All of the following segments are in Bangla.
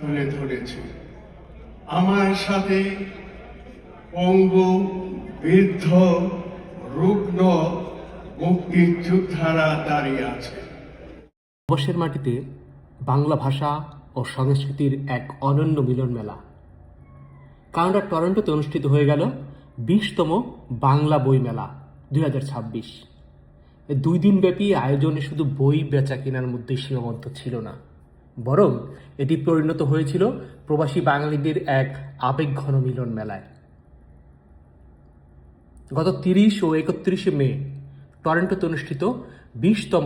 তুলে ধরেছে। আমার সাথে পঙ্গু, বৃদ্ধ, রুগ্ন মুক্তিযোদ্ধারা দাঁড়িয়ে আছে। প্রবাসের মাটিতে বাংলা ভাষা ও সংস্কৃতির এক অনন্য মিলন মেলা কানাডার টরন্টোতে অনুষ্ঠিত হয়ে গেল 20তম বাংলা বই মেলা 2026। 2 দিনব্যাপী আয়োজনে শুধু বই বেচা কেনার মধ্যে সীমাবদ্ধ ছিল না, বরং এটি পরিণত হয়েছিল প্রবাসী বাঙালিদের এক আবেগঘন মিলন মেলায়। গত 30 ও 31 মে টরন্টোতে অনুষ্ঠিত 20তম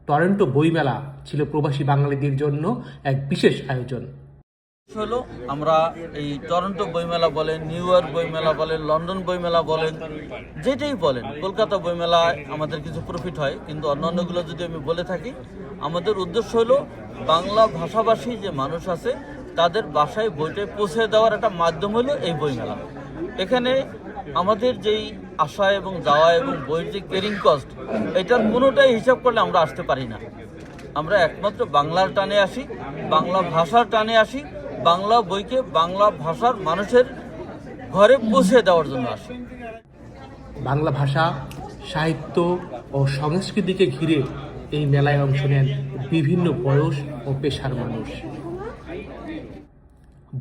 টরন্টো বইমেলা ছিল প্রবাসী বাঙালিদের জন্য এক বিশেষ আয়োজন। হলো আমরা এই টরন্টো বইমেলা বলেন, নিউ ইয়র্ক বইমেলা বলেন, লন্ডন বইমেলা বলেন, যেটাই বলেন, কলকাতা বইমেলায় আমাদের কিছু প্রফিট হয়, কিন্তু অন্যান্যগুলো যদি আমি বলে থাকি, আমাদের উদ্দেশ্য হলো বাংলা ভাষাভাষী যে মানুষ আছে তাদের বাসায় বইটা পৌঁছে দেওয়ার একটা মাধ্যম হলো এই বইমেলা। এখানে আমাদের যেই আসা এবং যাওয়া এবং বইয়ের যে ক্যারিং কস্ট, এটার কোনোটাই হিসাব করলে আমরা আসতে পারি না। আমরা একমাত্র বাংলার টানে আসি, বাংলা ভাষার টানে আসি, বাংলা বইকে বাংলা ভাষার মানুষের ঘরে পৌঁছে দেওয়ার জন্য আসি। বাংলা ভাষা, সাহিত্য ও সংস্কৃতিকে ঘিরে এই মেলায় অংশ নেন বিভিন্ন বয়স ও পেশার মানুষ।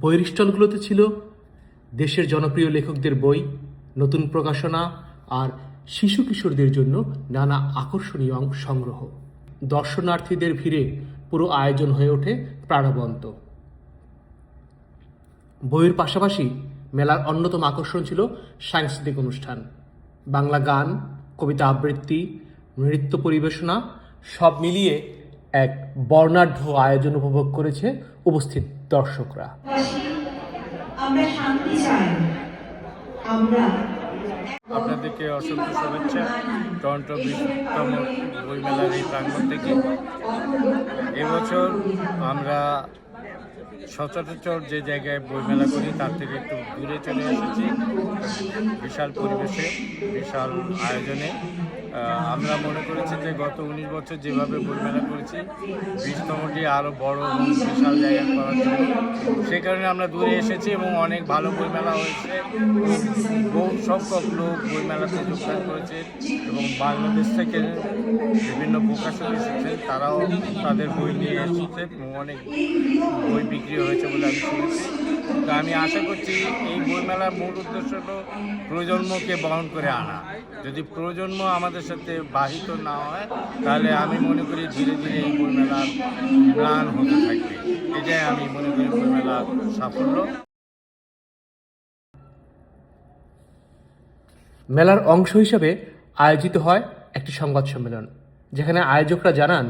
বইয়ের স্টলগুলোতে ছিল দেশের জনপ্রিয় লেখকদের বই, নতুন প্রকাশনা আর শিশু কিশোরদের জন্য নানা আকর্ষণীয় সংগ্রহ। দর্শনার্থীদের ভিড়ে পুরো আয়োজন হয়ে ওঠে প্রাণবন্ত। বইয়ের পাশাপাশি মেলার অন্যতম আকর্ষণ ছিল সাংস্কৃতিক অনুষ্ঠান, বাংলা গান, কবিতা আবৃত্তি, নৃত্য পরিবেশনা, সব মিলিয়ে এক বর্ণাঢ্য আয়োজন উপভোগ করেছে উপস্থিত দর্শকরা। আমরা শান্তি চাই। আপনাদেরকে অসংখ্য শুভেচ্ছা টরন্টো 20তম বইমেলার এই প্রাঙ্গণ থেকে। এবছর আমরা সচরাচর যে জায়গায় বইমেলা করি তার থেকে একটু দূরে চলে এসেছি, বিশাল পরিবেশে, বিশাল আয়োজনে। আমরা মনে করেছি যে গত 19 বছর যেভাবে বইমেলা করেছি, 20তমটি আরও বড় এবং বিশাল জায়গা করার জন্য, সেই কারণে আমরা দূরে এসেছি এবং অনেক ভালো বইমেলা হয়েছে। বহু সংখ্যক লোক বইমেলাতে যোগদান করেছে এবং বাংলাদেশ থেকে বিভিন্ন প্রকাশক এসেছেন, তারাও তাদের বই নিয়ে এসেছে এবং অনেক বই বিক্রি হয়েছে বলে আমি শুনেছি। তো আমি আশা করছি এই বইমেলার মূল উদ্দেশ্য হলো প্রজন্মকে বহন করে আনা। যদি প্রজন্ম আমাদের সাথে বাহিত না হয়, তাহলে আমি মনে করি ধীরে ধীরে এই বইমেলার ম্লান হতে থাকবে। এটাই আমি মনে করি বইমেলার সাফল্য। মেলার অংশ হিসেবে আয়োজিত হয় একটি সংবাদ সম্মেলন, যেখানে আয়োজকরা জানান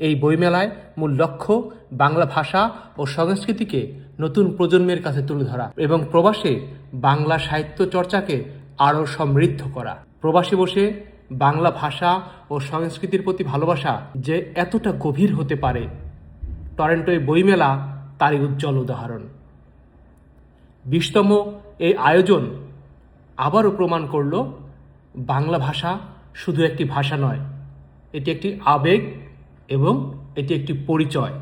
এই বইমেলায় মূল লক্ষ্য বাংলা ভাষা ও সংস্কৃতিকে নতুন প্রজন্মের কাছে তুলে ধরা এবং প্রবাসে বাংলা সাহিত্য চর্চাকে আরও সমৃদ্ধ করা। প্রবাসে বসে বাংলা ভাষা ও সংস্কৃতির প্রতি ভালোবাসা যে এতটা গভীর হতে পারে, টরন্টোয় বইমেলা তারই উজ্জ্বল উদাহরণ। 20তম এই আয়োজন আবারও প্রমাণ করল বাংলা ভাষা শুধু একটি ভাষা নয়, এটি একটি আবেগ এবং এটি একটি পরিচয়।